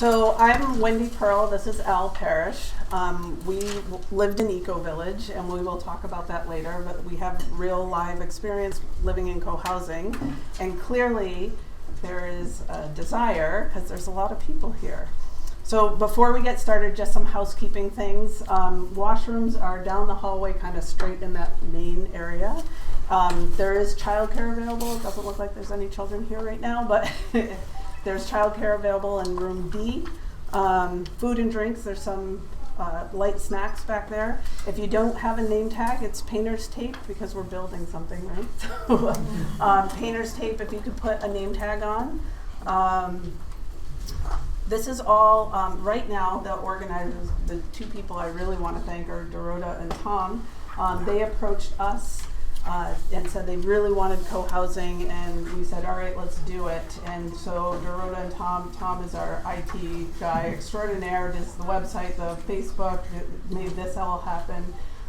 So I'm Wendy Pearle, this is Parrish. We lived in Ecovillage, and we will talk about that later, but we have real live experience living in cohousing, and clearly there is a desire, because there's a lot of people here. So before we get started, just some housekeeping things. Washrooms are down the hallway, kind of straight in that main area. There is childcare available. It doesn't look like there's any children here right now, but there's childcare available in room D. Food and drinks, there's some light snacks back there. If you don't have a name tag, it's painter's tape because we're building something, right? So painter's tape, if you could put a name tag on. This is all, right now, the organizers, the two people I really want to thank are Dorota and Tom. They approached us and said they really wanted cohousing, and we said, all right, let's do it. And so Dorota and Tom is our IT guy extraordinaire, does the website, the Facebook, made this all happen.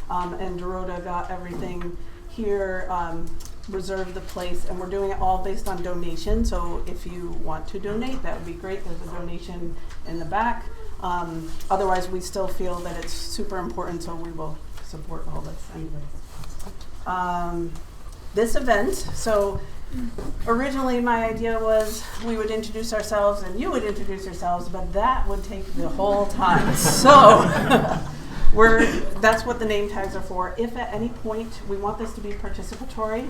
And Dorota got everything here, reserved the place, and we're doing it all based on donation. So if you want to donate, that would be great. There's a donation in the back. Otherwise, we still feel that it's super important, so we will support all this anyway. This event, so originally my idea was we would introduce ourselves and you would introduce yourselves, but that would take the whole time. So that's what the name tags are for. If at any point we want this to be participatory,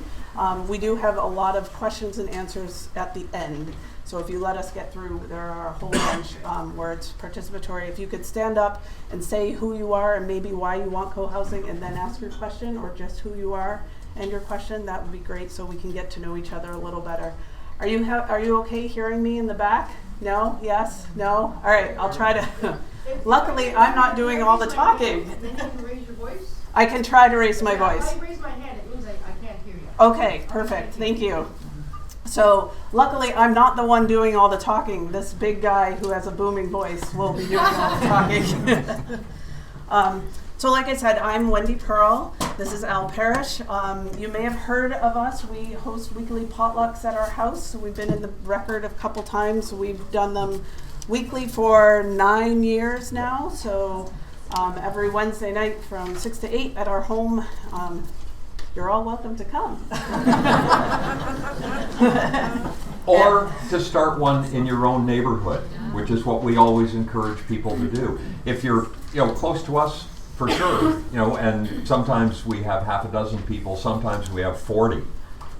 we do have a lot of questions and answers at the end. So if you let us get through, there are a whole bunch where it's participatory. If you could stand up and say who you are and maybe why you want cohousing and then ask your question, or just who you are and your question, that would be great so we can get to know each other a little better. Are you okay hearing me in the back? No? Yes? No? All right, I'll try to. Luckily, I'm not doing all the talking. Then you can raise your voice? I can try to raise my voice. If I raise my hand, it means I can't hear you. Okay, perfect. Thank you. So luckily, I'm not the one doing all the talking. This big guy who has a booming voice will be doing all the talking. So like I said, I'm Wendy Pearle. This is Parrish. You may have heard of us. We host weekly potlucks at our house. We've been in the record a couple times. We've done them weekly for 9 years now. So every Wednesday night from 6 to 8 at our home. You're all welcome to come. Or to start one in your own neighborhood, which is what we always encourage people to do. If you're close to us, for sure, and sometimes we have half a dozen people, sometimes we have 40.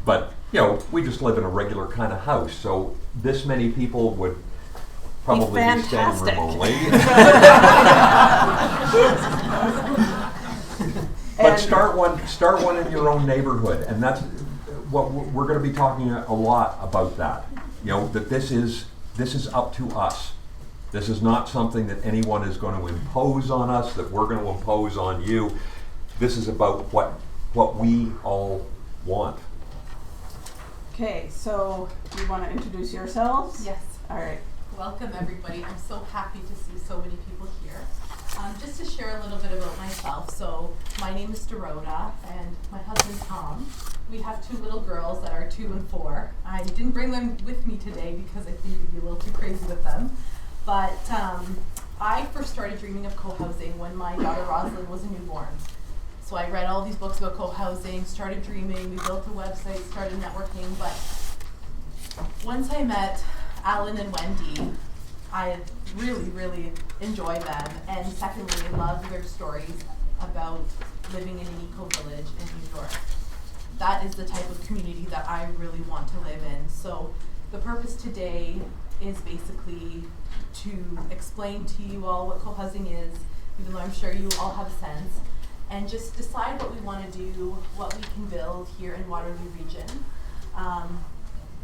But, we just live in a regular kind of house, so this many people would probably be standing remotely. But start one in your own neighborhood, and that's what we're going to be talking a lot about. That that this is up to us. This is not something that anyone is going to impose on us, that we're going to impose on you. This is about what we all want. Okay, so you want to introduce yourselves? Yes. All right. Welcome everybody. I'm so happy to see so many people here. Just to share a little bit about myself. So my name is Dorota and my husband Tom. We have 2 little girls that are 2 and 4. I didn't bring them with me today because I think it'd be a little too crazy with them. But I first started dreaming of cohousing when my daughter Rosalind was a newborn. So I read all these books about cohousing, started dreaming, we built a website, started networking. But once I met Alan and Wendy, I really, really enjoy them. And secondly, I love their stories about living in an eco-village in New York. That is the type of community that I really want to live in. So the purpose today is basically to explain to you all what cohousing is, even though I'm sure you all have a sense, and just decide what we want to do, what we can build here in Waterloo Region.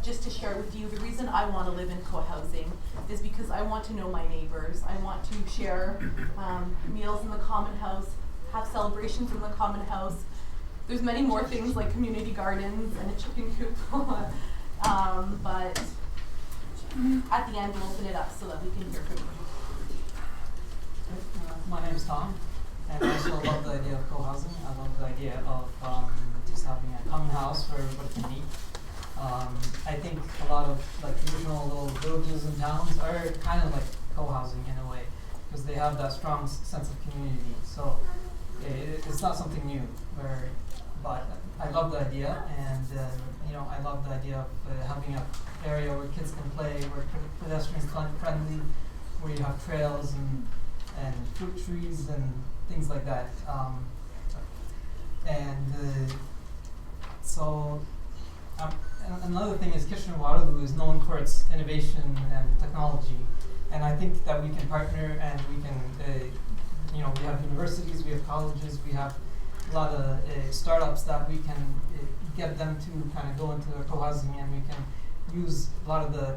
Just to share with you, the reason I want to live in cohousing is because I want to know my neighbors. I want to share meals in the common house, have celebrations in the common house. There's many more things like community gardens and a chicken coop. But at the end, we'll open it up so that we can hear from you. My name is Tom, and I also love the idea of cohousing. I love the idea of just having a common house where everybody can meet. I think a lot of traditional little villages and towns are kind of like co-housing in a way, because they have that strong sense of community. So it's not something new. But I love the idea, and I love the idea of having an area where kids can play, where pedestrians friendly, where you have trails and fruit trees and things like that. And another thing is Kitchener-Waterloo is known for its innovation and technology, and I think that we can partner and we can, we have universities, we have colleges, we have a lot of startups that we can get them to kind of go into co-housing, and we can use a lot of the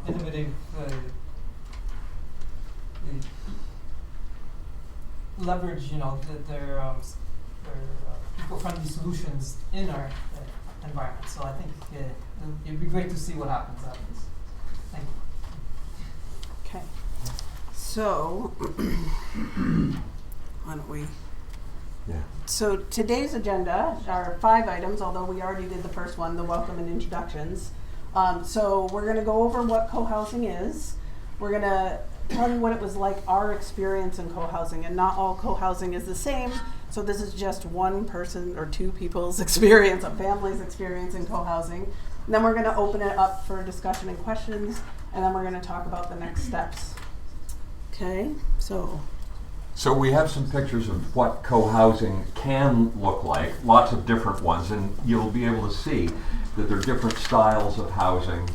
innovative leverage, their eco-friendly solutions in our environment. So I think it'd be great to see what happens out of this. Thank you. Okay. So, why don't we? Yeah. So today's agenda are 5 items, although we already did the first one, the welcome and introductions. So we're going to go over what co-housing is. We're going to tell you what it was like, our experience in co-housing, and not all co-housing is the same. So this is just one person or 2 people's experience, a family's experience in co-housing. And then we're going to open it up for discussion and questions, and then we're going to talk about the next steps. Okay, so we have some pictures of what co-housing can look like, lots of different ones, and you'll be able to see that there are different styles of housing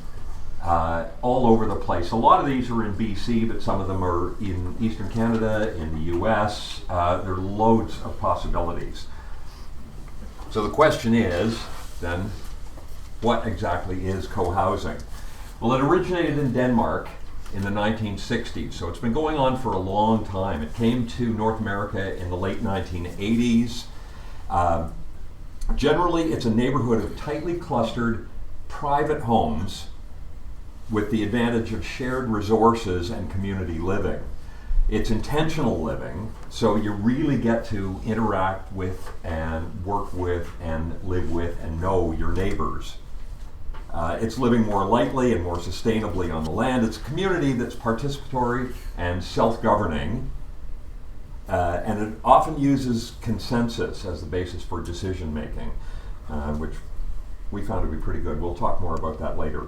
all over the place. A lot of these are in BC, but some of them are in Eastern Canada, in the US. There are loads of possibilities. So the question is, then, what exactly is co-housing? Well, it originated in Denmark in the 1960s, so it's been going on for a long time. It came to North America in the late 1980s. Generally, it's a neighborhood of tightly clustered private homes with the advantage of shared resources and community living. It's intentional living, so you really get to interact with and work with and live with and know your neighbors. It's living more lightly and more sustainably on the land. It's a community that's participatory and self-governing, and it often uses consensus as the basis for decision making, which we found to be pretty good. We'll talk more about that later.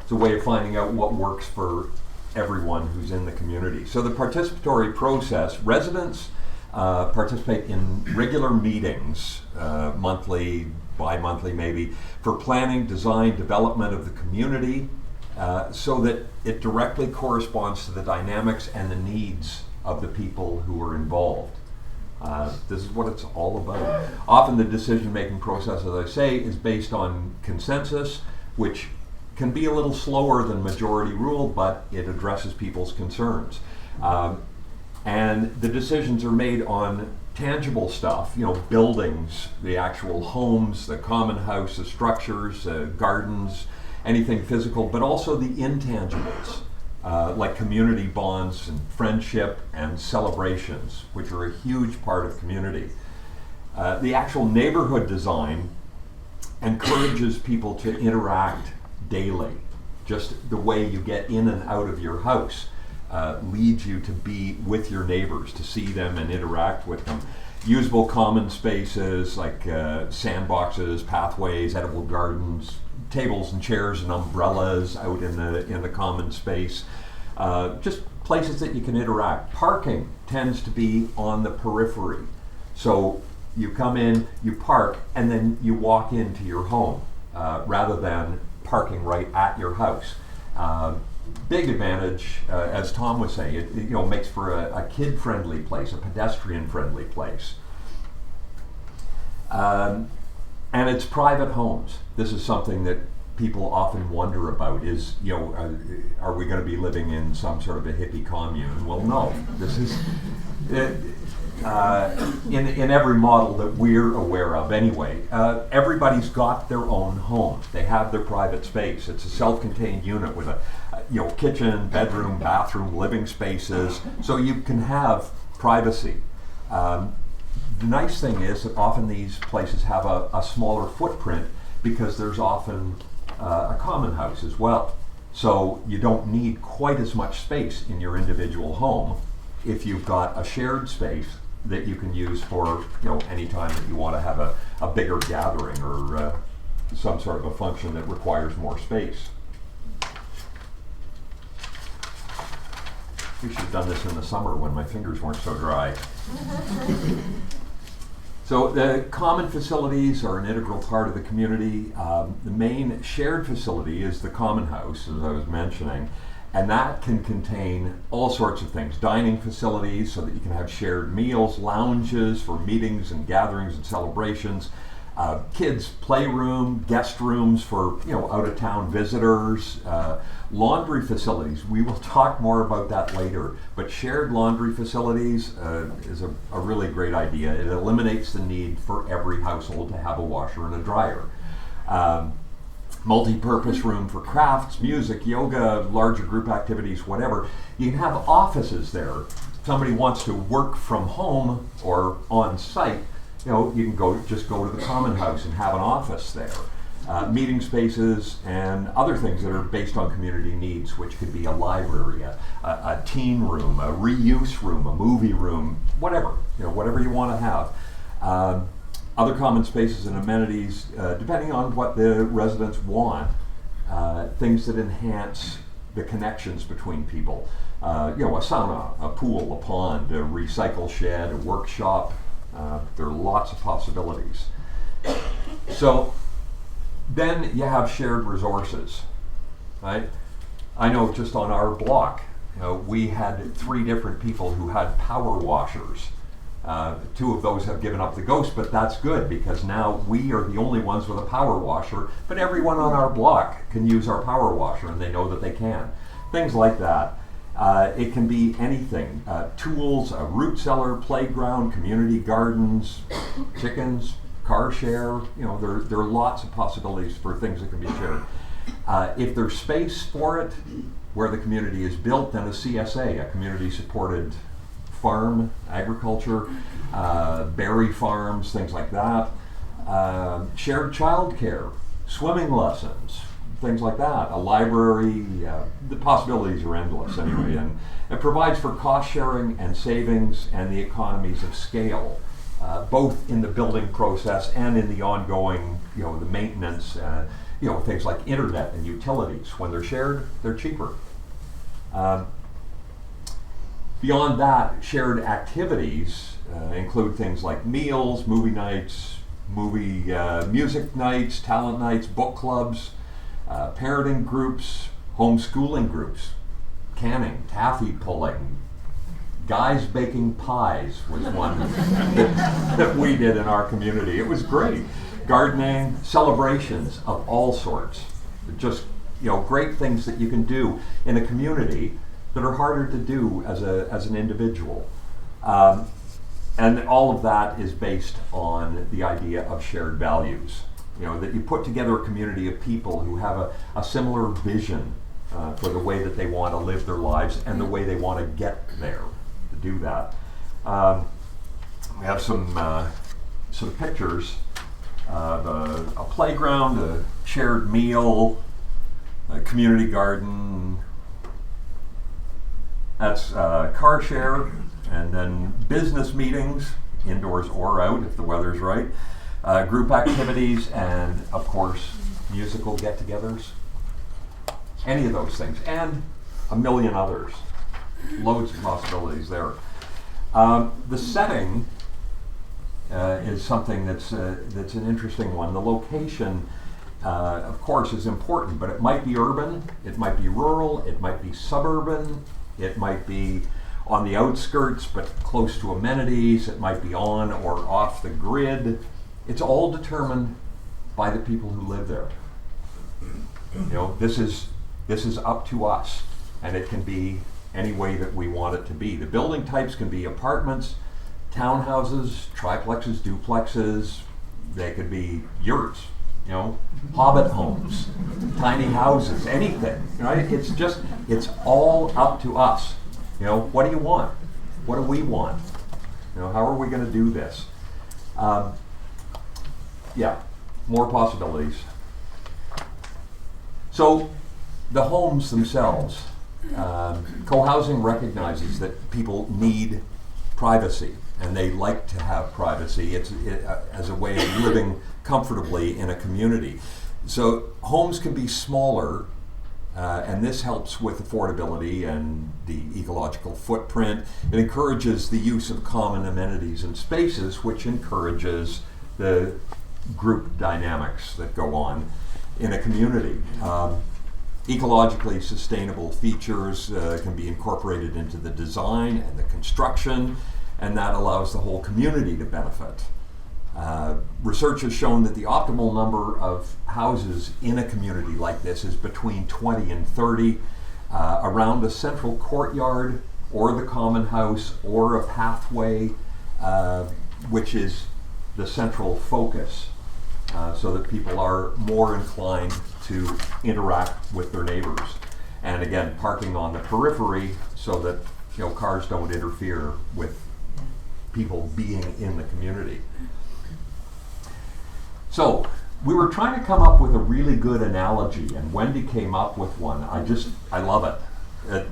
It's a way of finding out what works for everyone who's in the community. So the participatory process, residents participate in regular meetings, monthly, bi-monthly maybe, for planning, design, development of the community, so that it directly corresponds to the dynamics and the needs of the people who are involved. This is what it's all about. Often the decision-making process, as I say, is based on consensus, which can be a little slower than majority rule, but it addresses people's concerns. And the decisions are made on tangible stuff, buildings, the actual homes, the common house, the structures, gardens, anything physical, but also the intangibles, like community bonds and friendship and celebrations, which are a huge part of community. The actual neighborhood design encourages people to interact daily. Just the way you get in and out of your house leads you to be with your neighbors, to see them and interact with them. Usable common spaces like sandboxes, pathways, edible gardens, tables and chairs and umbrellas out in the common space. Just places that you can interact. Parking tends to be on the periphery. So you come in, you park, and then you walk into your home rather than parking right at your house. Big advantage, as Tom was saying, it makes for a kid-friendly place, a pedestrian-friendly place. And it's private homes. This is something that people often wonder about is, are we going to be living in some sort of a hippie commune? Well, no. This is, in every model that we're aware of anyway, everybody's got their own home. They have their private space. It's a self-contained unit with a kitchen, bedroom, bathroom, living spaces, so you can have privacy. The nice thing is that often these places have a smaller footprint because there's often a common house as well. So you don't need quite as much space in your individual home if you've got a shared space that you can use for, any time that you want to have a bigger gathering or some sort of a function that requires more space. We should have done this in the summer when my fingers weren't so dry. So the common facilities are an integral part of the community. The main shared facility is the common house, as I was mentioning, and that can contain all sorts of things. Dining facilities so that you can have shared meals, lounges for meetings and gatherings and celebrations, kids' playroom, guest rooms for out-of-town visitors, laundry facilities. We will talk more about that later, but shared laundry facilities is a really great idea. It eliminates the need for every household to have a washer and a dryer. Multi-purpose room for crafts, music, yoga, larger group activities, whatever. You can have offices there. If somebody wants to work from home or on site, you can just go to the common house and have an office there. Meeting spaces and other things that are based on community needs, which could be a library, a teen room, a reuse room, a movie room, whatever, whatever you want to have. Other common spaces and amenities, depending on what the residents want, things that enhance the connections between people. A sauna, a pool, a pond, a recycle shed, a workshop. There are lots of possibilities. So then you have shared resources, right? I know just on our block, we had 3 different people who had power washers. 2 of those have given up the ghost, but that's good because now we are the only ones with a power washer, but everyone on our block can use our power washer and they know that they can. Things like that. It can be anything, tools, a root cellar, playground, community gardens, chickens, car share, there are lots of possibilities for things that can be shared. If there's space for it, where the community is built, then a CSA, a community supported farm, agriculture, berry farms, things like that. Shared childcare, swimming lessons, things like that. A library, the possibilities are endless anyway, and it provides for cost sharing and savings and the economies of scale, both in the building process and in the ongoing, the maintenance, things like internet and utilities. When they're shared, they're cheaper. Beyond that, shared activities include things like meals, movie nights, music nights, talent nights, book clubs, parenting groups, homeschooling groups, canning, taffy pulling, guys baking pies was one that we did in our community. It was great. Gardening, celebrations of all sorts. Just, great things that you can do in a community that are harder to do as an individual. And all of that is based on the idea of shared values. That you put together a community of people who have a similar vision for the way that they want to live their lives and the way they want to get there to do that. We have some pictures of a playground, a shared meal, a community garden. That's car share, and then business meetings, indoors or out if the weather's right. Group activities, and of course, musical get-togethers. Any of those things, and a million others. Loads of possibilities there. The setting is something that's an interesting one. The location, of course, is important, but it might be urban, it might be rural, it might be suburban, it might be on the outskirts but close to amenities, it might be on or off the grid. It's all determined by the people who live there. This is up to us, and it can be any way that we want it to be. The building types can be apartments, townhouses, triplexes, duplexes. They could be yurts, hobbit homes, tiny houses, anything, right? It's all up to us. What do you want? What do we want? How are we going to do this? More possibilities. So the homes themselves, co-housing recognizes that people need privacy, and they like to have privacy. It's as a way of living comfortably in a community. So homes can be smaller, and this helps with affordability and the ecological footprint. It encourages the use of common amenities and spaces, which encourages the group dynamics that go on in a community. Ecologically sustainable features can be incorporated into the design and the construction, and that allows the whole community to benefit. Research has shown that the optimal number of houses in a community like this is between 20 and 30 around a central courtyard or the common house or a pathway, which is the central focus, so that people are more inclined to interact with their neighbors. And again, parking on the periphery so that cars don't interfere with people being in the community. So we were trying to come up with a really good analogy, and Wendy came up with one. I love it.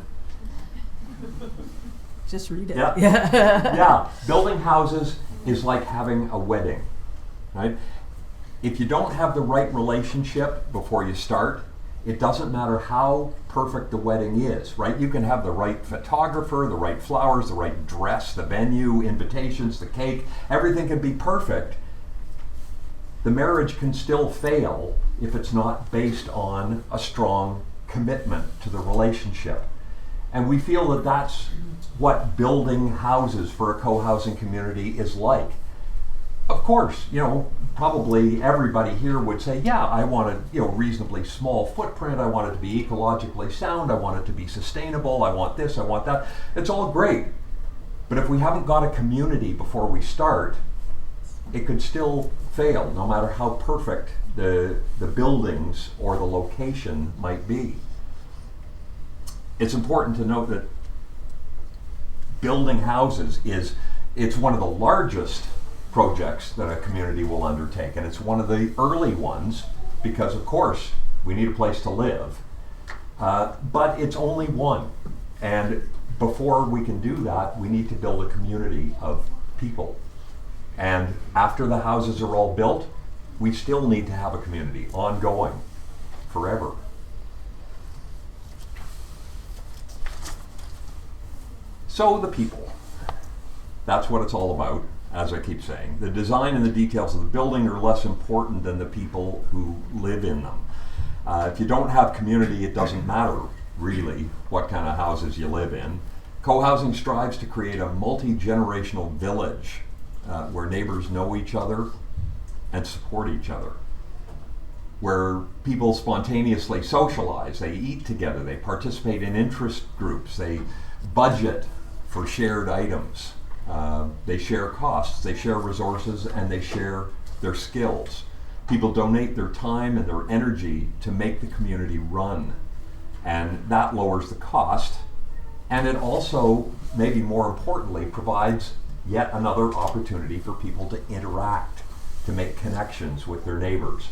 Just read it. Yeah. Yeah. Building houses is like having a wedding, right? If you don't have the right relationship before you start, it doesn't matter how perfect the wedding is, right? You can have the right photographer, the right flowers, the right dress, the venue, invitations, the cake, everything can be perfect. The marriage can still fail if it's not based on a strong commitment to the relationship. And we feel that that's what building houses for a co-housing community is like. Of course, probably everybody here would say, yeah, I want a reasonably small footprint, I want it to be ecologically sound, I want it to be sustainable, I want this, I want that. It's all great. But if we haven't got a community before we start, it could still fail, no matter how perfect the buildings or the location might be. It's important to note that building houses it's one of the largest projects that a community will undertake, and it's one of the early ones because, of course, we need a place to live. But it's only one, and before we can do that, we need to build a community of people. And after the houses are all built, we still need to have a community ongoing forever. So the people, that's what it's all about, as I keep saying. The design and the details of the building are less important than the people who live in them. If you don't have community, it doesn't matter really what kind of houses you live in. Co-housing strives to create a multi-generational village where neighbors know each other and support each other, where people spontaneously socialize, they eat together, they participate in interest groups, they budget for shared items, they share costs, they share resources, and they share their skills. People donate their time and their energy to make the community run, and that lowers the cost, and it also, maybe more importantly, provides yet another opportunity for people to interact, to make connections with their neighbors.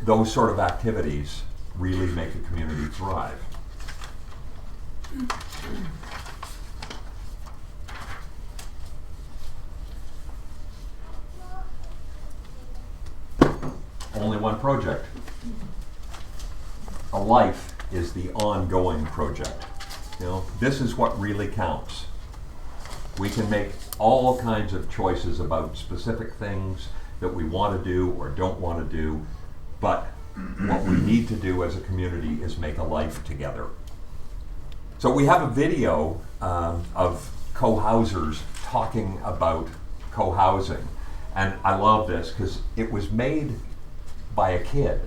Those sort of activities really make a community thrive. Only one project. A life is the ongoing project. This is what really counts. We can make all kinds of choices about specific things that we want to do or don't want to do, but what we need to do as a community is make a life together. So we have a video of co-housers talking about co-housing, and I love this because it was made by a kid.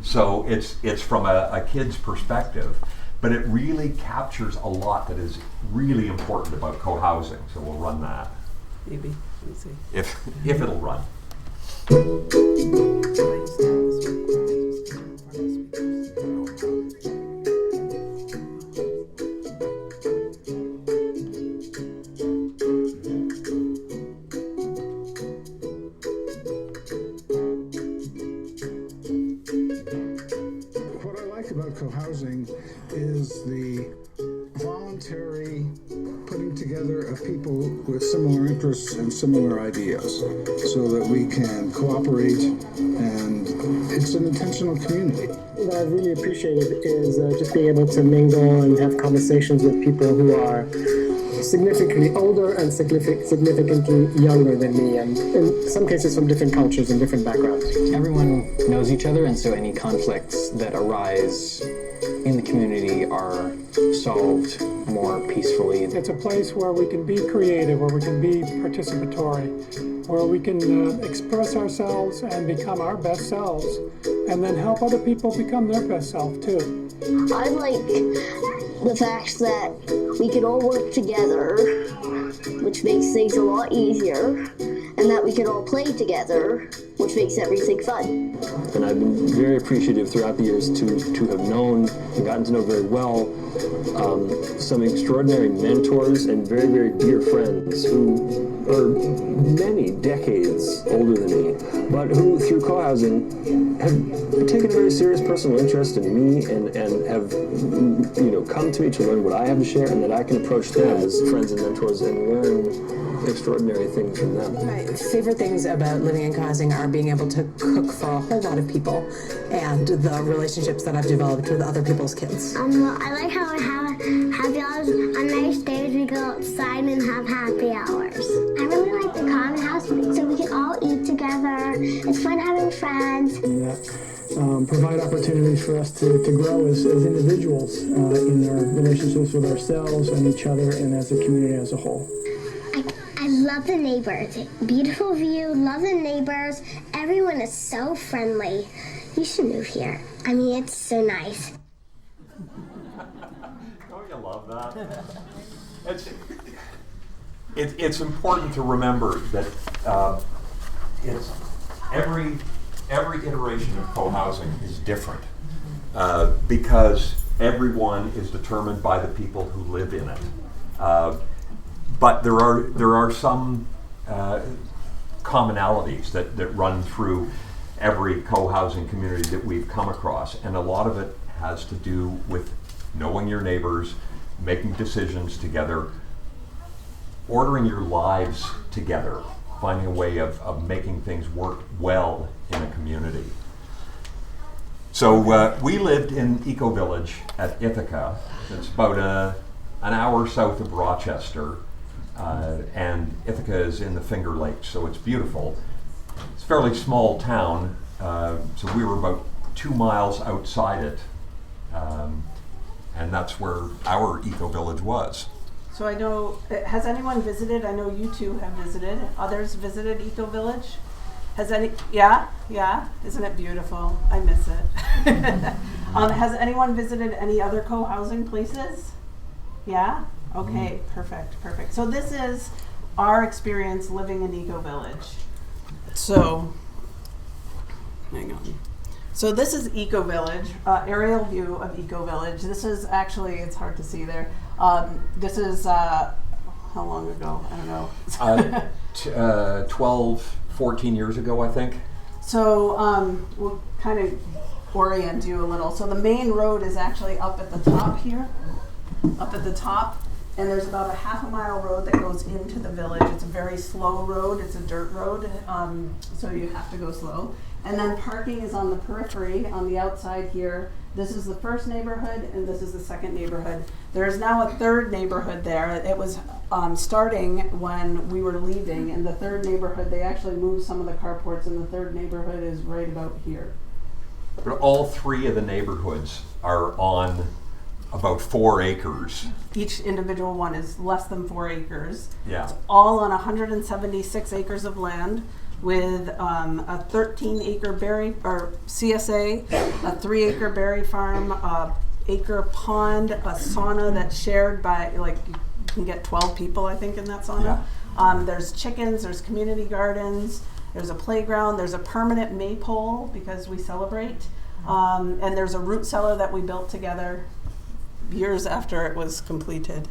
So it's from a kid's perspective, but it really captures a lot that is really important about co-housing. So we'll run that. Maybe. Let's see. If it'll run. about cohousing is the voluntary putting together of people with similar interests and similar ideas so that we can cooperate, and it's an intentional community. What I really appreciated is just being able to mingle and have conversations with people who are significantly older and significantly younger than me, and in some cases from different cultures and different backgrounds. Everyone knows each other, and so any conflicts that arise in the community are solved more peacefully. It's a place where we can be creative, where we can be participatory, where we can express ourselves and become our best selves, and then help other people become their best self too. I like the fact that we can all work together, which makes things a lot easier, and that we can all play together, which makes everything fun. And I've been very appreciative throughout the years to have known and gotten to know very well some extraordinary mentors and very, very dear friends who are many decades older than me, but who through cohousing have taken a very serious personal interest in me and have come to me to learn what I have to share, and that I can approach them as friends and mentors and learn extraordinary things from them. My favorite things about living in cohousing are being able to cook for a whole lot of people and the relationships that I've developed with other people's kids. I like how we have happy hours. On nice days we go outside and have happy hours. I really like the common house so we can all eat together. It's fun having friends. And provide opportunities for us to grow as individuals in our relationships with ourselves and each other and as a community as a whole. I love the neighbors. Beautiful view, love the neighbors. Everyone is so friendly. You should move here. I mean, it's so nice. Don't you love that? It's important to remember that it's every iteration of cohousing is different because everyone is determined by the people who live in it. But there are some commonalities that run through every co-housing community that we've come across, and a lot of it has to do with knowing your neighbors, making decisions together, ordering your lives together, finding a way of making things work well in a community. So we lived in Ecovillage at Ithaca. It's about an hour south of Rochester. And Ithaca is in the Finger Lakes, so it's beautiful. It's a fairly small town, so we were about 2 miles outside it, and that's where our Ecovillage was. So I know, has anyone visited? I know you two have visited. Others visited Ecovillage? Has any, yeah, isn't it beautiful? I miss it. Has anyone visited any other co-housing places? Yeah? Okay, perfect. So this is our experience living in Ecovillage. So, hang on. So this is Ecovillage, aerial view of Ecovillage. This is actually, it's hard to see there. This is, how long ago? I don't know. 12, 14 years ago, I think. So we'll kind of orient you a little. So the main road is actually up at the top here, and there's about a half-a-mile road that goes into the village. It's a very slow road. It's a dirt road, so you have to go slow. And then parking is on the periphery, on the outside here. This is the first neighborhood, and this is the second neighborhood. There is now a third neighborhood there. It was starting when we were leaving, and the third neighborhood, they actually moved some of the carports, and the third neighborhood is right about here. But all three of the neighborhoods are on about 4 acres. Each individual one is less than 4 acres. Yeah. It's all on 176 acres of land with a 13-acre berry or CSA, a 3-acre berry farm, a acre pond, a sauna that's shared by, like, you can get 12 people, I think, in that sauna. Yeah. There's chickens, there's community gardens, there's a playground, there's a permanent maypole because we celebrate, and there's a root cellar that we built together years after it was completed.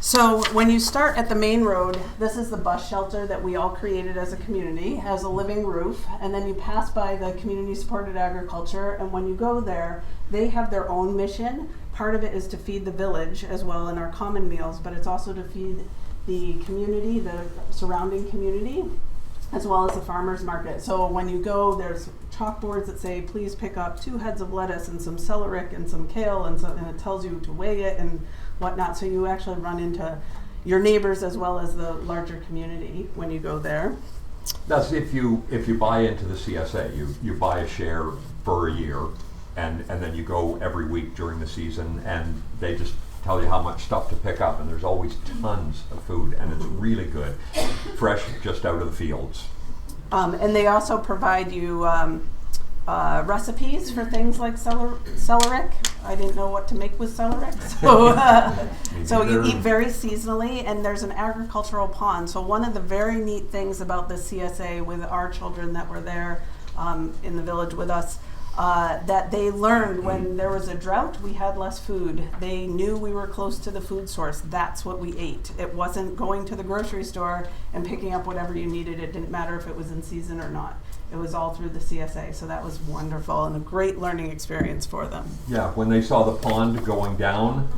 So when you start at the main road, this is the bus shelter that we all created as a community, has a living roof, and then you pass by the community supported agriculture, and when you go there, they have their own mission. Part of it is to feed the village as well in our common meals, but it's also to feed the community, the surrounding community, as well as the farmers market. So when you go, there's chalkboards that say, please pick up 2 heads of lettuce and some celeriac and some kale, and it tells you to weigh it and whatnot. So you actually run into your neighbors as well as the larger community when you go there. That's if you buy into the CSA, you buy a share for a year, and then you go every week during the season, and they just tell you how much stuff to pick up, and there's always tons of food, and it's really good, fresh just out of the fields. And they also provide you recipes for things like celeriac. I didn't know what to make with celeriac, so you eat very seasonally, and there's an agricultural pond. So one of the very neat things about the CSA with our children that were there in the village with us, that they learned when there was a drought, we had less food. They knew we were close to the food source. That's what we ate. It wasn't going to the grocery store and picking up whatever you needed. It didn't matter if it was in season or not. It was all through the CSA, so that was wonderful and a great learning experience for them. Yeah, when they saw the pond going down,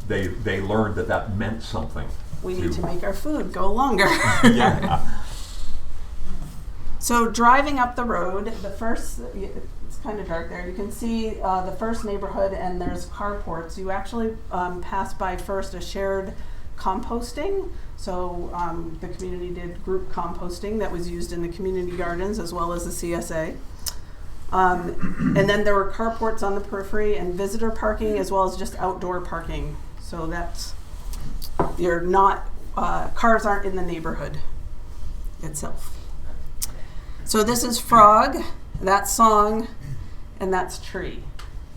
they learned that meant something. We need to make our food go longer. Yeah. So driving up the road, it's kind of dark there, you can see the first neighborhood, and there's carports. You actually pass by first a shared composting. So the community did group composting that was used in the community gardens as well as the CSA. And then there were carports on the periphery and visitor parking as well as just outdoor parking. So that's, cars aren't in the neighborhood itself. So this is Frog, that's Song, and that's Tree.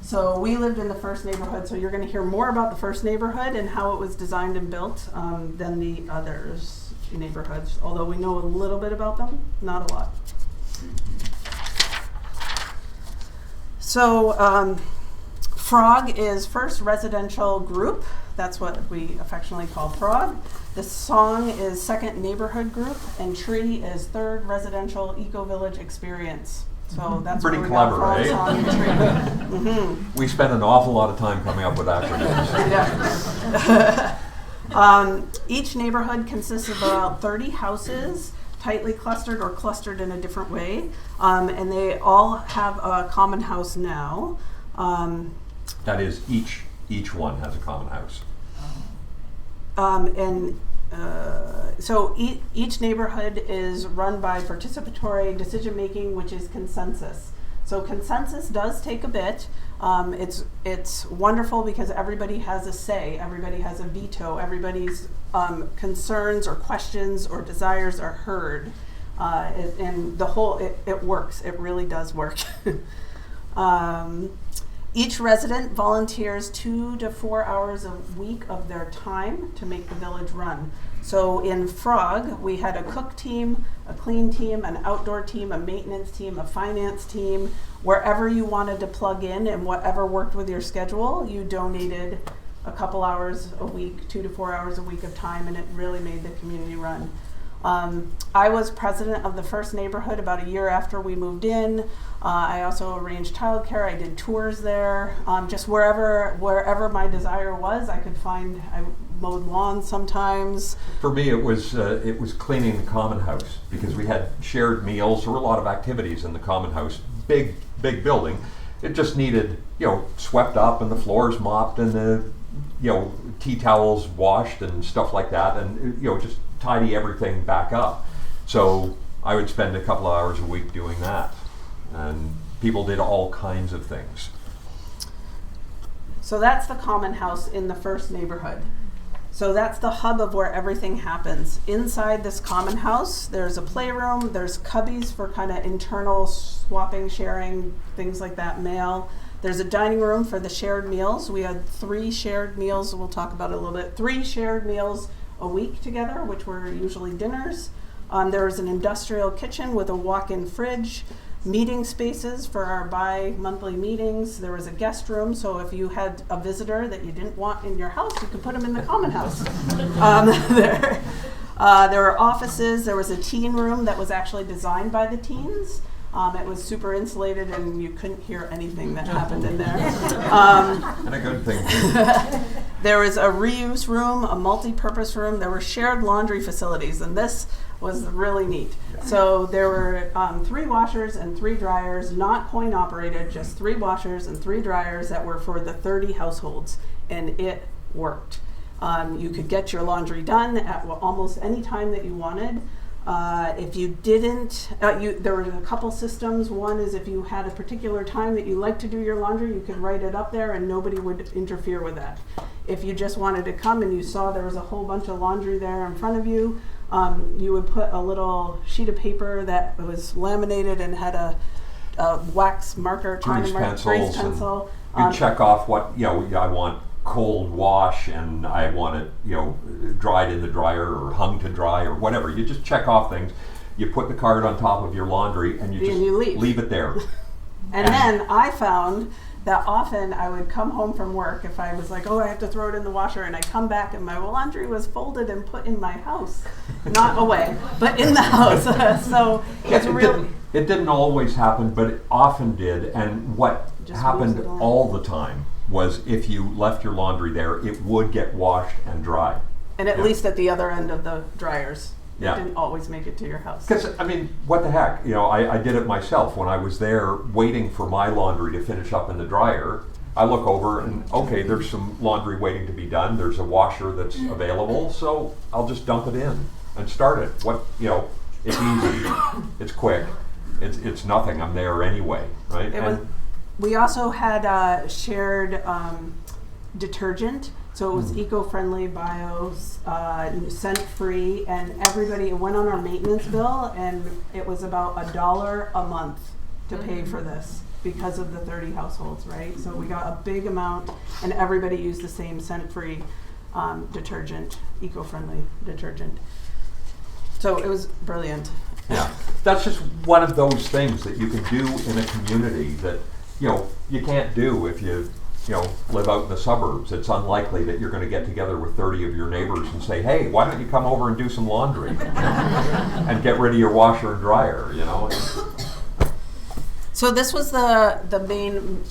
So we lived in the first neighborhood, so you're going to hear more about the first neighborhood and how it was designed and built than the others neighborhoods, although we know a little bit about them, not a lot. So Frog is first residential group. That's what we affectionately call Frog. The Song is second neighborhood group, and Tree is third residential Ecovillage experience. So that's pretty where we clever, got eh? Frog, Song, and Tree. Mm-hmm. We spend an awful lot of time coming up with acronyms. Yeah. Each neighborhood consists of about 30 houses, tightly clustered or clustered in a different way, and they all have a common house now. That is, each one has a common house. So each neighborhood is run by participatory decision making, which is consensus. So consensus does take a bit. It's wonderful because everybody has a say, everybody has a veto, everybody's concerns or questions or desires are heard, and it works. It really does work. Each resident volunteers 2 to 4 hours a week of their time to make the village run. So in Frog, we had a cook team, a clean team, an outdoor team, a maintenance team, a finance team. Wherever you wanted to plug in and whatever worked with your schedule, you donated a couple hours a week, 2 to 4 hours a week of time, and it really made the community run. I was president of the first neighborhood about a year after we moved in. I also arranged childcare. I did tours there. Just wherever my desire was, I could find. I mowed lawns sometimes. For me, it was cleaning the common house because we had shared meals. There were a lot of activities in the common house. Big building. It just needed swept up and the floors mopped and the tea towels washed and stuff like that, and just tidy everything back up. So I would spend a couple of hours a week doing that, and people did all kinds of things. So that's the common house in the first neighborhood. So that's the hub of where everything happens. Inside this common house, there's a playroom, there's cubbies for kind of internal swapping, sharing, things like that, mail. There's a dining room for the shared meals. We had 3 shared meals, we'll talk about it a little bit, 3 shared meals a week together, which were usually dinners. There was an industrial kitchen with a walk-in fridge. meeting spaces for our bi-monthly meetings. There was a guest room, so if you had a visitor that you didn't want in your house, you could put them in the common house. There were offices. There was a teen room that was actually designed by the teens. It was super insulated, and you couldn't hear anything that happened in there. And a good thing. There was a reuse room, a multi-purpose room. There were shared laundry facilities, and this was really neat. Yeah. So there were 3 washers and 3 dryers, not coin operated, just 3 washers and 3 dryers that were for the 30 households, and it worked. You could get your laundry done at almost any time that you wanted. If you didn't, there were a couple systems. One is if you had a particular time that you like to do your laundry, you could write it up there and nobody would interfere with that. If you just wanted to come and you saw there was a whole bunch of laundry there in front of you, you would put a little sheet of paper that was laminated and had a wax marker, grease pencil. You check off what, I want cold wash and I want it, dried in the dryer or hung to dry or whatever. You just check off things. You put the card on top of your laundry and you leave it there. And then I found that often I would come home from work if I was like, oh, I have to throw it in the washer, and I come back and my laundry was folded and put in my house. Not away, but in the house. So it's really... It didn't always happen, but it often did. And what happened all the time was if you left your laundry there, it would get washed and dried. And at least at the other end of the dryers. Yeah. It didn't always make it to your house. Because, what the heck? I did it myself when I was there waiting for my laundry to finish up in the dryer. I look over and, okay, there's some laundry waiting to be done. There's a washer that's available, so I'll just dump it in and start it. It's easy. It's quick. It's nothing. I'm there anyway, right? We also had shared detergent. So it was eco-friendly, scent-free, and everybody went on our maintenance bill, and it was about $1 a month to pay for this because of the 30 households, right? So we got a big amount, and everybody used the same scent-free detergent, eco-friendly detergent. So it was brilliant. Yeah, that's just one of those things that you can do in a community that you can't do if you live out in the suburbs. It's unlikely that you're going to get together with 30 of your neighbors and say, hey, why don't you come over and do some laundry and get rid of your washer and dryer, So this was the main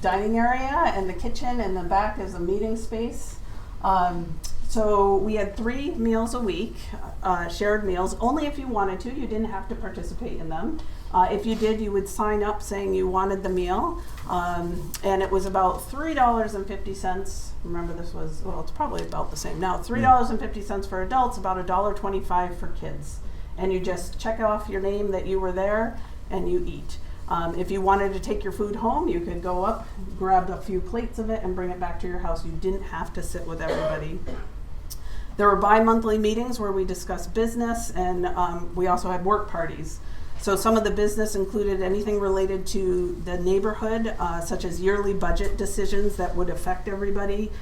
dining area, and the kitchen, and the back is a meeting space. So we had 3 meals a week, shared meals, only if you wanted to. You didn't have to participate in them. If you did, you would sign up saying you wanted the meal, and it was about $3.50. Remember, it's probably about the same now. $3.50 for adults, about $1.25 for kids. And you just check off your name that you were there, and you eat. If you wanted to take your food home, you could go up, grab a few plates of it, and bring it back to your house. You didn't have to sit with everybody. There were bi-monthly meetings where we discussed business, and we also had work parties. So some of the business included anything related to the neighborhood, such as yearly budget decisions that would affect everybody,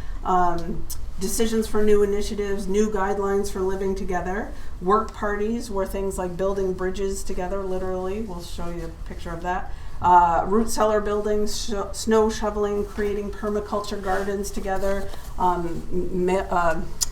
decisions for new initiatives, new guidelines for living together. Work parties were things like building bridges together, literally. We'll show you a picture of that. Root cellar building, snow shoveling, creating permaculture gardens together,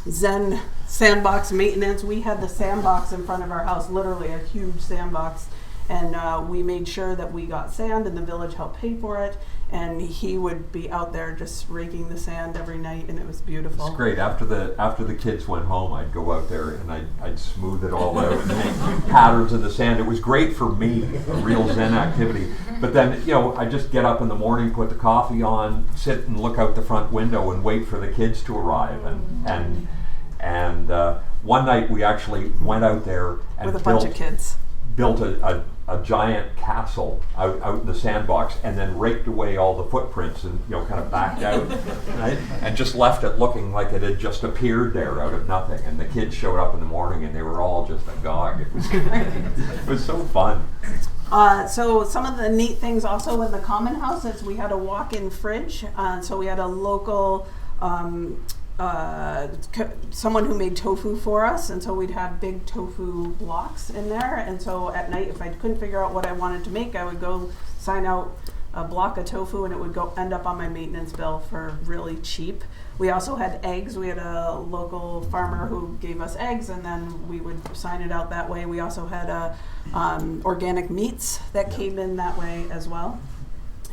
Zen sandbox maintenance. We had the sandbox in front of our house, literally a huge sandbox, and we made sure that we got sand, and the village helped pay for it, and he would be out there just raking the sand every night, and it was beautiful. It's great. After the kids went home, I'd go out there and I'd smooth it all out and make patterns in the sand. It was great for me, a real Zen activity. But then, I just get up in the morning, put the coffee on, sit and look out the front window and wait for the kids to arrive. And one night we actually went out there and with a bunch of kids. Built a giant castle out in the sandbox, and then raked away all the footprints and kind of backed out, right? And just left it looking like it had just appeared there out of nothing. And the kids showed up in the morning and they were all just agog. It was it was so fun. So some of the neat things also in the common house is we had a walk-in fridge. So we had a local someone who made tofu for us, and so we'd have big tofu blocks in there. And so at night, if I couldn't figure out what I wanted to make, I would go sign out a block of tofu, and it would go end up on my maintenance bill for really cheap. We also had eggs. We had a local farmer who gave us eggs, and then we would sign it out that way. We also had organic meats that came in that way as well.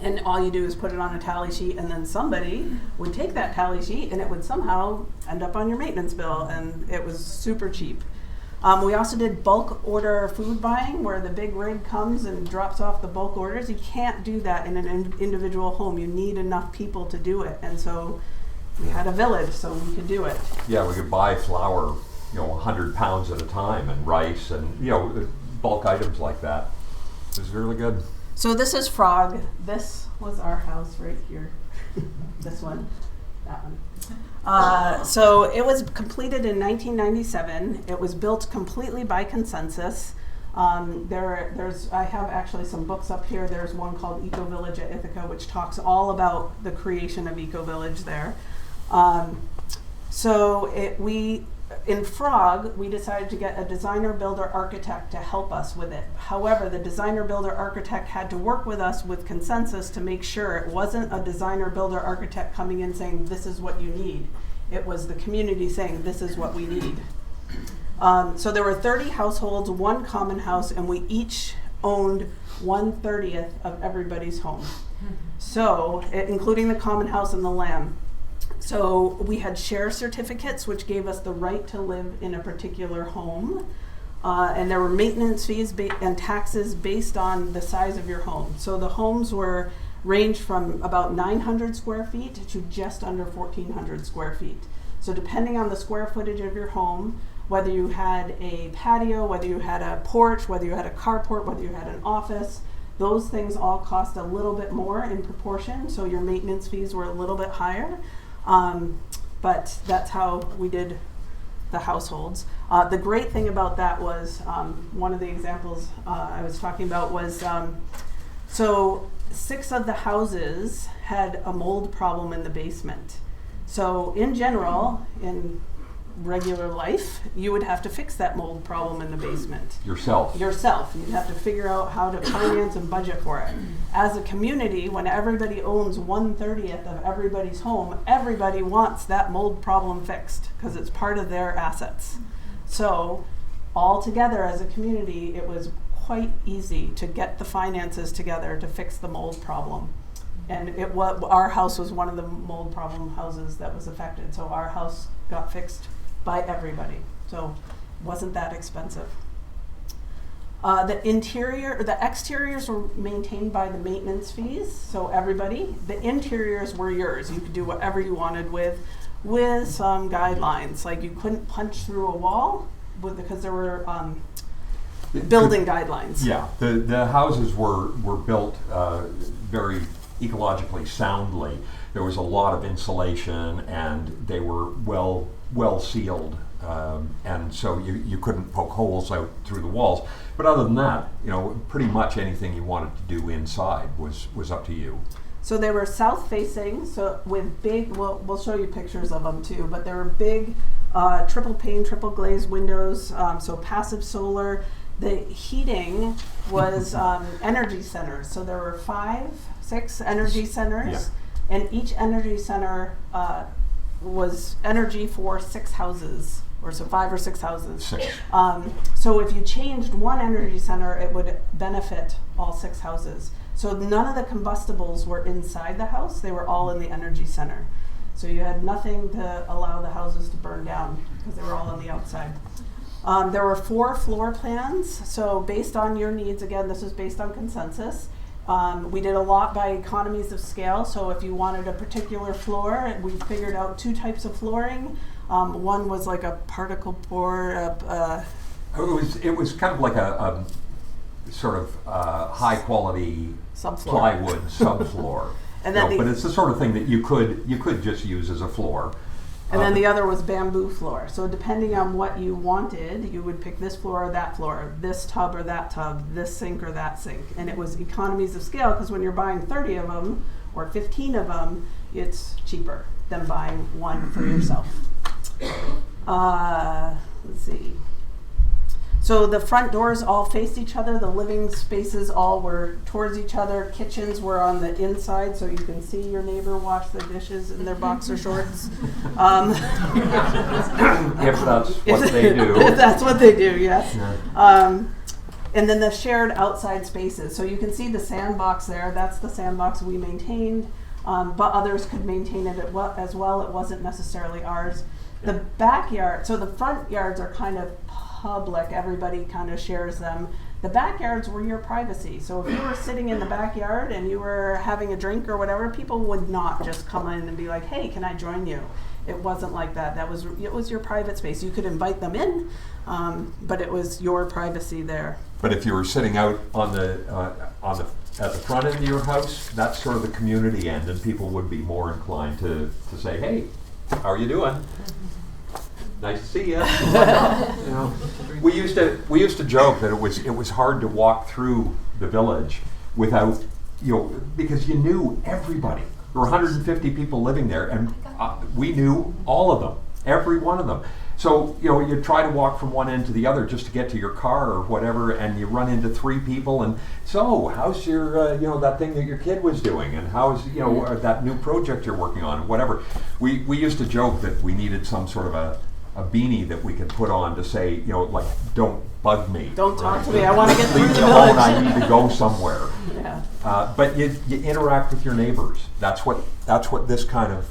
And all you do is put it on a tally sheet, and then somebody would take that tally sheet and it would somehow end up on your maintenance bill, and it was super cheap. We also did bulk order food buying, where the big rig comes and drops off the bulk orders. You can't do that in an individual home. You need enough people to do it, and so we had a village, so we could do it. Yeah, we could buy flour, 100 pounds at a time, and rice, and bulk items like that. It was really good. So this is Frog. This was our house right here. This one, that one. So it was completed in 1997. It was built completely by consensus. I have actually some books up here. There's one called Ecovillage at Ithaca, which talks all about the creation of Ecovillage there. In Frog, we decided to get a designer, builder, architect to help us with it. However, the designer, builder, architect had to work with us with consensus to make sure it wasn't a designer, builder, architect coming in saying, this is what you need. It was the community saying, this is what we need. So there were 30 households, one common house, and we each owned 1/30 of everybody's home. So, including the common house and the land. So we had share certificates, which gave us the right to live in a particular home. And there were maintenance fees and taxes based on the size of your home. So the homes ranged from about 900 square feet to just under 1,400 square feet. So depending on the square footage of your home, whether you had a patio, whether you had a porch, whether you had a carport, whether you had an office, those things all cost a little bit more in proportion. So your maintenance fees were a little bit higher. But that's how we did the households. The great thing about that was, one of the examples I was talking about was, so 6 of the houses had a mold problem in the basement. So in general, in regular life, you would have to fix that mold problem in the basement. Yourself. You'd have to figure out how to finance and budget for it. As a community, when everybody owns 1/30 of everybody's home, everybody wants that mold problem fixed because it's part of their assets. So all together as a community, it was quite easy to get the finances together to fix the mold problem. And our house was one of the mold problem houses that was affected. So our house got fixed by everybody. So it wasn't that expensive. The exteriors were maintained by the maintenance fees. So everybody, the interiors were yours. You could do whatever you wanted with some guidelines. Like you couldn't punch through a wall because there were building guidelines. Yeah, the houses were built very ecologically soundly. There was a lot of insulation, and they were well sealed, and so you couldn't poke holes out through the walls. But other than that, pretty much anything you wanted to do inside was up to you. So they were south facing, so with big, we'll show you pictures of them too, but there were big triple pane, triple glazed windows, so passive solar. The heating was energy centers, so there were 6 energy centers, and each energy center was energy for 6 houses, or so 5 or 6 houses. 6. So if you changed one energy center, it would benefit all 6 houses. So none of the combustibles were inside the house, they were all in the energy center. So you had nothing to allow the houses to burn down because they were all on the outside. There were 4 floor plans, so based on your needs, again, this was based on consensus. We did a lot by economies of scale, so if you wanted a particular floor, we figured out 2 types of flooring. One was like a particle board. It was kind of like a sort of high quality plywood subfloor. And then but it's the sort of thing that you could just use as a floor. And then the other was bamboo floor. So depending on what you wanted, you would pick this floor or that floor, this tub or that tub, this sink or that sink. And it was economies of scale because when you're buying 30 of them or 15 of them, it's cheaper. than buying one for yourself. Let's see. So the front doors all faced each other. The living spaces all were towards each other. Kitchens were on the inside, so you can see your neighbor wash the dishes in their boxer shorts. If that's what they do. If that's what they do, yes. Yeah. And then the shared outside spaces. So you can see the sandbox there. That's the sandbox we maintained, but others could maintain it as well. It wasn't necessarily ours. The backyard, so the front yards are kind of public. Everybody kind of shares them. The backyards were your privacy. So if you were sitting in the backyard and you were having a drink or whatever, people would not just come in and be like, "Hey, can I join you?" It wasn't like that. It was your private space. You could invite them in, but it was your privacy there. But if you were sitting out at the front end of your house, that's sort of the community end, and people would be more inclined to say, "Hey, how are you doing? Nice to see you." You know, we used to joke that it was hard to walk through the village without, because you knew everybody. There were 150 people living there, and we knew all of them, every one of them. So, you try to walk from one end to the other just to get to your car or whatever, and you run into three people, and so, how's your, that thing that your kid was doing, and how's, that new project you're working on, whatever. We used to joke that we needed some sort of a beanie that we could put on to say, like, don't bug me. Don't talk to me, I want to get through Leave the me alone, village. I need to go somewhere. Yeah. But you interact with your neighbors. That's what this kind of,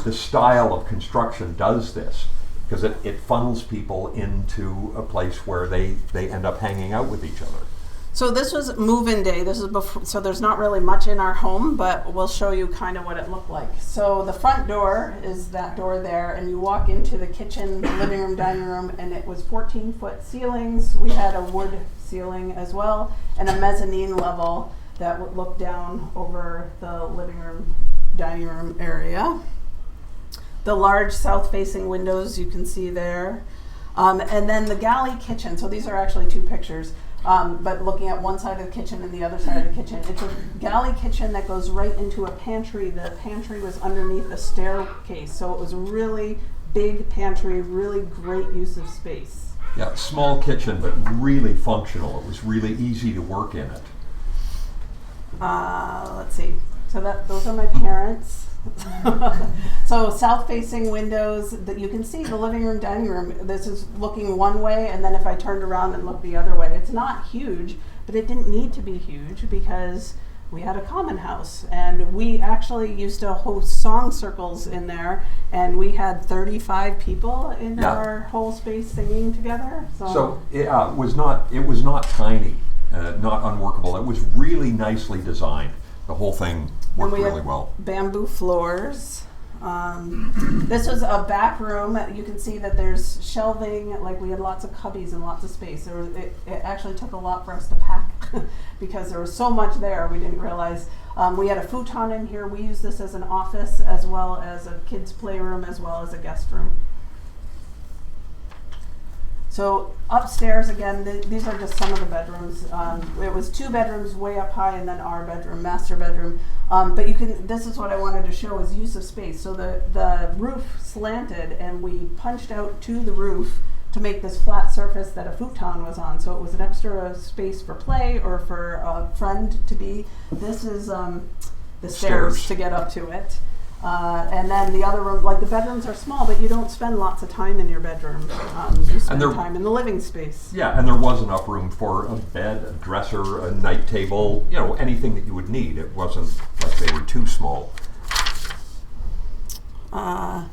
the style of construction does this. Because it funnels people into a place where they end up hanging out with each other. So this was move-in day. This is before, so there's not really much in our home, but we'll show you kind of what it looked like. So the front door is that door there, and you walk into the kitchen, living room, dining room, and it was 14-foot ceilings. We had a wood ceiling as well, and a mezzanine level that would look down over the living room, dining room area. The large south-facing windows you can see there. And then the galley kitchen. So these are actually two pictures, but looking at one side of the kitchen and the other side of the kitchen. It's a galley kitchen that goes right into a pantry. The pantry was underneath the staircase, so it was a really big pantry, really great use of space. Yeah, small kitchen, but really functional. It was really easy to work in it. Let's see. So those are my parents. So south-facing windows that you can see the living room, dining room. This is looking one way, and then if I turned around and looked the other way, it's not huge, but it didn't need to be huge because we had a common house, and we actually used to host song circles in there, and we had 35 people in our whole space singing together. So it was not tiny, not unworkable. It was really nicely designed. The whole thing worked really well. Bamboo floors. This was a back room. You can see that there's shelving. Like, we had lots of cubbies and lots of space. It actually took a lot for us to pack because there was so much there we didn't realize. We had a futon in here. We used this as an office as well as a kids' playroom as well as a guest room. So upstairs, again, these are just some of the bedrooms. It was 2 bedrooms way up high, and then our bedroom, master bedroom. But this is what I wanted to show is use of space. So the roof slanted, and we punched out to the roof to make this flat surface that a futon was on. So it was an extra space for play or for a friend to be. This is the stairs to get up to it. And then the other room, like the bedrooms are small, but you don't spend lots of time in your bedroom. You spend time in the living space. Yeah, and there was enough room for a bed, a dresser, a night table, anything that you would need. It wasn't like they were too small. And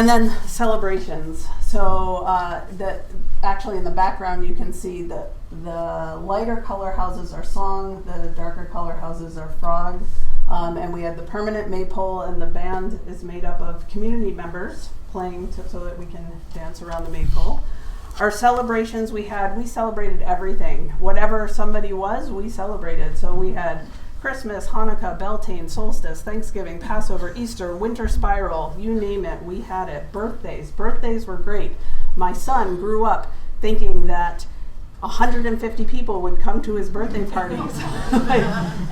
then celebrations. So actually in the background you can see the lighter color houses are song, the darker color houses are frog. And we had the permanent maypole, and the band is made up of community members playing so that we can dance around the maypole. Our celebrations we celebrated everything. Whatever somebody was, we celebrated. So we had Christmas, Hanukkah, Beltane, Solstice, Thanksgiving, Passover, Easter, Winter Spiral, you name it, we had it. Birthdays were great. My son grew up thinking that 150 people would come to his birthday parties.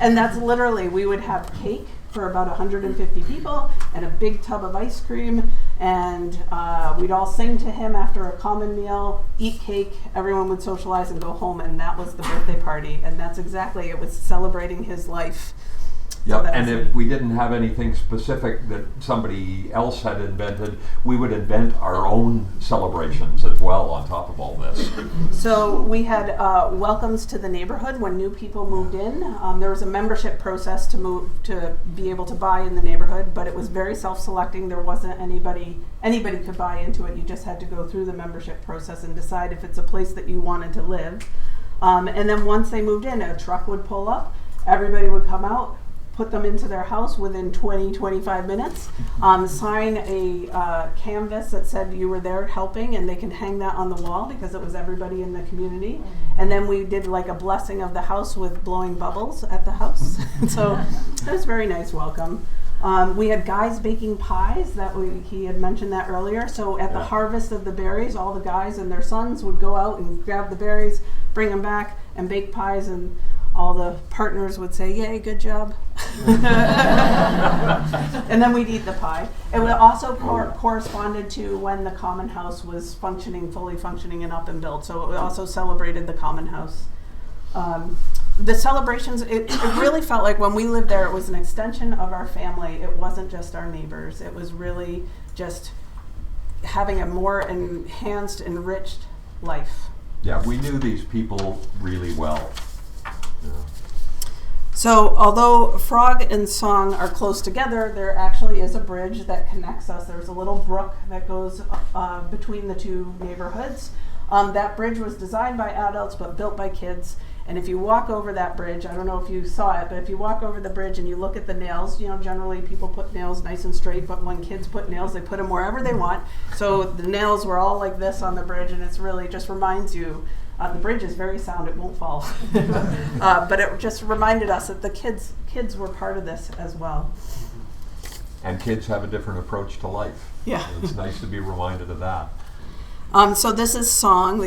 And that's literally, we would have cake for about 150 people and a big tub of ice cream, and we'd all sing to him after a common meal, eat cake, everyone would socialize and go home, and that was the birthday party. And that's exactly, it was celebrating his life. Yep, So and if we didn't have anything specific that somebody else had invented, we would invent our own celebrations as well on top of all this. So we had welcomes to the neighborhood when new people moved in. There was a membership process to be able to buy in the neighborhood, but it was very self-selecting. There wasn't anybody could buy into it. You just had to go through the membership process and decide if it's a place that you wanted to live. And then once they moved in, a truck would pull up, everybody would come out, put them into their house within 20-25 minutes, sign a canvas that said you were there helping, and they can hang that on the wall because it was everybody in the community. And then we did like a blessing of the house with blowing bubbles at the house. So it was a very nice welcome. We had guys baking pies, he had mentioned that earlier. So at the harvest of the berries, all the guys and their sons would go out and grab the berries, bring them back, and bake pies, and all the partners would say, "Yay, good job." And then we'd eat the pie. It would also corresponded to when the common house was fully functioning and up and built. So it also celebrated the common house. The celebrations, it really felt like when we lived there, it was an extension of our family. It wasn't just our neighbors. It was really just having a more enhanced, enriched life. Yeah, we knew these people really well. So although Frog and Song are close together, there actually is a bridge that connects us. There's a little brook that goes between the two neighborhoods. That bridge was designed by adults but built by kids. And if you walk over that bridge, I don't know if you saw it, but if you walk over the bridge and you look at the nails, generally people put nails nice and straight, but when kids put nails, they put them wherever they want. So the nails were all like this on the bridge, and it's really just reminds you, the bridge is very sound, it won't fall. But it just reminded us that the kids were part of this as well. And kids have a different approach to life. Yeah. It's nice to be reminded of that. So this is Song.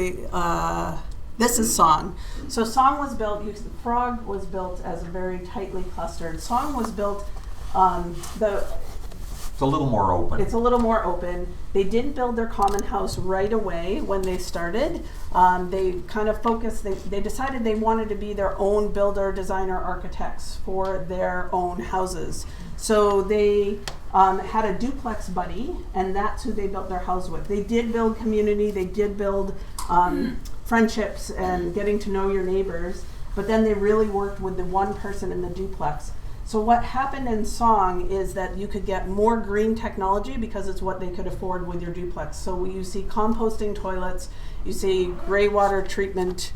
This is Song. So Song was built, Frog was built as a very tightly clustered. Song was built, it's a little more open. It's a little more open. They didn't build their common house right away when they started. They kind of focused, they decided they wanted to be their own builder, designer, architects for their own houses. So they had a duplex buddy, and that's who they built their house with. They did build community, they did build friendships and getting to know your neighbors, but then they really worked with the one person in the duplex. So what happened in Song is that you could get more green technology because it's what they could afford with your duplex. So you see composting toilets, you see gray water treatment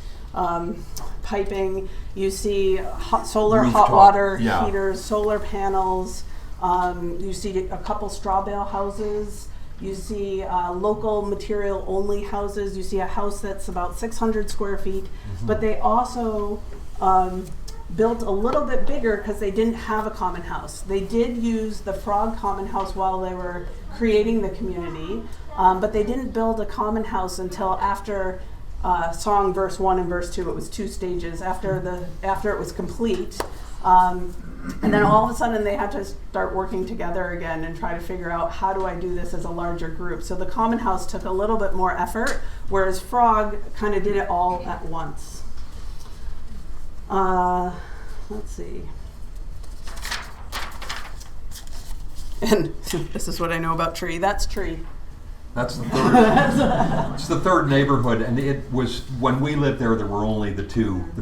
piping, you see solar hot water heaters, solar panels, you see a couple straw bale houses, you see local material only houses, you see a house that's about 600 square feet, but they also built a little bit bigger because they didn't have a common house. They did use the Frog common house while they were creating the community, but they didn't build a common house until after Song verse 1 and verse 2. It was 2 stages after it was complete. And then all of a sudden they had to start working together again and try to figure out, how do I do this as a larger group? So the common house took a little bit more effort, whereas Frog kind of did it all at once. Let's see. And this is what I know about Tree. That's Tree. That's the third. It's the third neighborhood, and it was, when we lived there, there were only the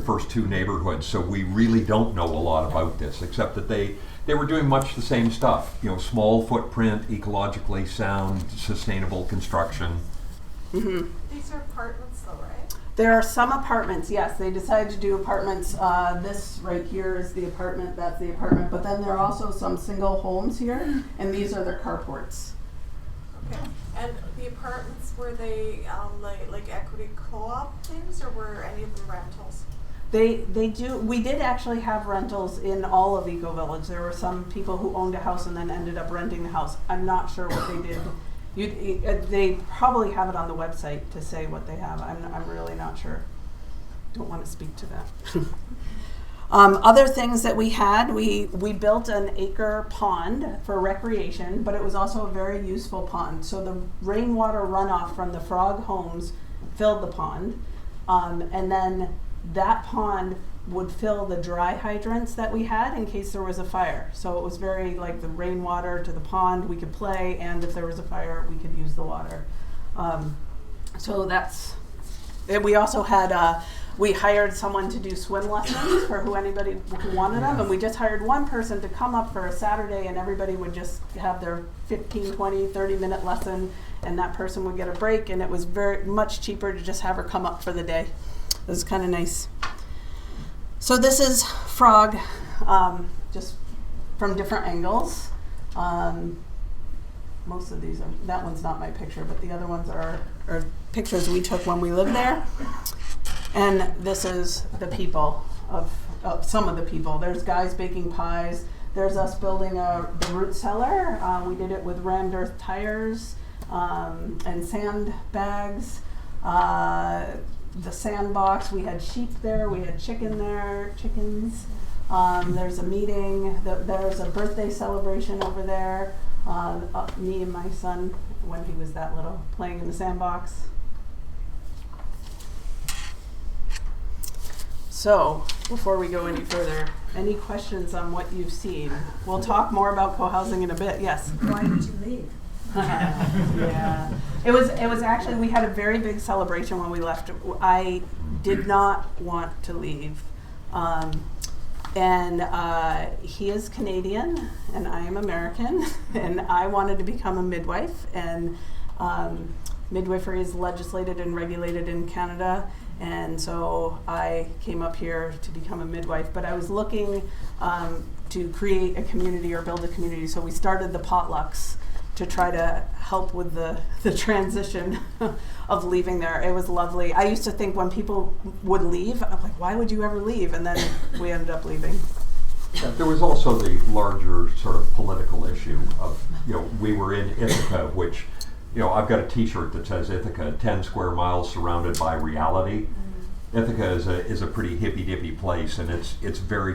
first 2 neighborhoods, so we really don't know a lot about this, except that they were doing much the same stuff. Small footprint, ecologically sound, sustainable construction. Mm-hmm. These are apartments though, right? There are some apartments, yes. They decided to do apartments. This right here is the apartment, that's the apartment, but then there are also some single homes here, and these are their carports. Okay. And the apartments, were they like equity co-op things, or were any of them rentals? They do. We did actually have rentals in all of Ecovillage. There were some people who owned a house and then ended up renting the house. I'm not sure what they did. They probably have it on the website to say what they have. I'm really not sure. Don't want to speak to that. Other things that we had, we built an acre pond for recreation, but it was also a very useful pond. So the rainwater runoff from the frog homes filled the pond, and then that pond would fill the dry hydrants that we had in case there was a fire. So it was very like the rainwater to the pond, we could play, and if there was a fire, we could use the water. So that's it. We also had we hired someone to do swim lessons for anybody who wanted them, and we just hired one person to come up for a Saturday, and everybody would just have their 15, 20, 30-minute lesson, and that person would get a break, and it was very much cheaper to just have her come up for the day. It was kind of nice. So this is Frog, just from different angles. Most of these that one's not my picture, but the other ones are pictures we took when we lived there. And this is the people of some of the people. There's guys baking pies. There's us building the root cellar. We did it with rammed earth tires and sand bags. The sandbox, we had sheep there, we had chickens. There's a meeting, there's a birthday celebration over there. Me and my son, when he was that little, playing in the sandbox. So, before we go any further, any questions on what you've seen? We'll talk more about cohousing in a bit. Yes? Why did you leave? Yeah. It was actually, we had a very big celebration when we left. I did not want to leave. He is Canadian and I am American, and I wanted to become a midwife, and midwifery is legislated and regulated in Canada, and so I came up here to become a midwife. But I was looking to create a community or build a community, so we started the potlucks to try to help with the transition of leaving there. It was lovely. I used to think when people would leave, I'm like, why would you ever leave? And then we ended up leaving. Yeah, there was also the larger sort of political issue of, we were in Ithaca, which, I've got a t-shirt that says Ithaca, 10 square miles surrounded by reality. Ithaca is a pretty hippy-dippy place, and it's very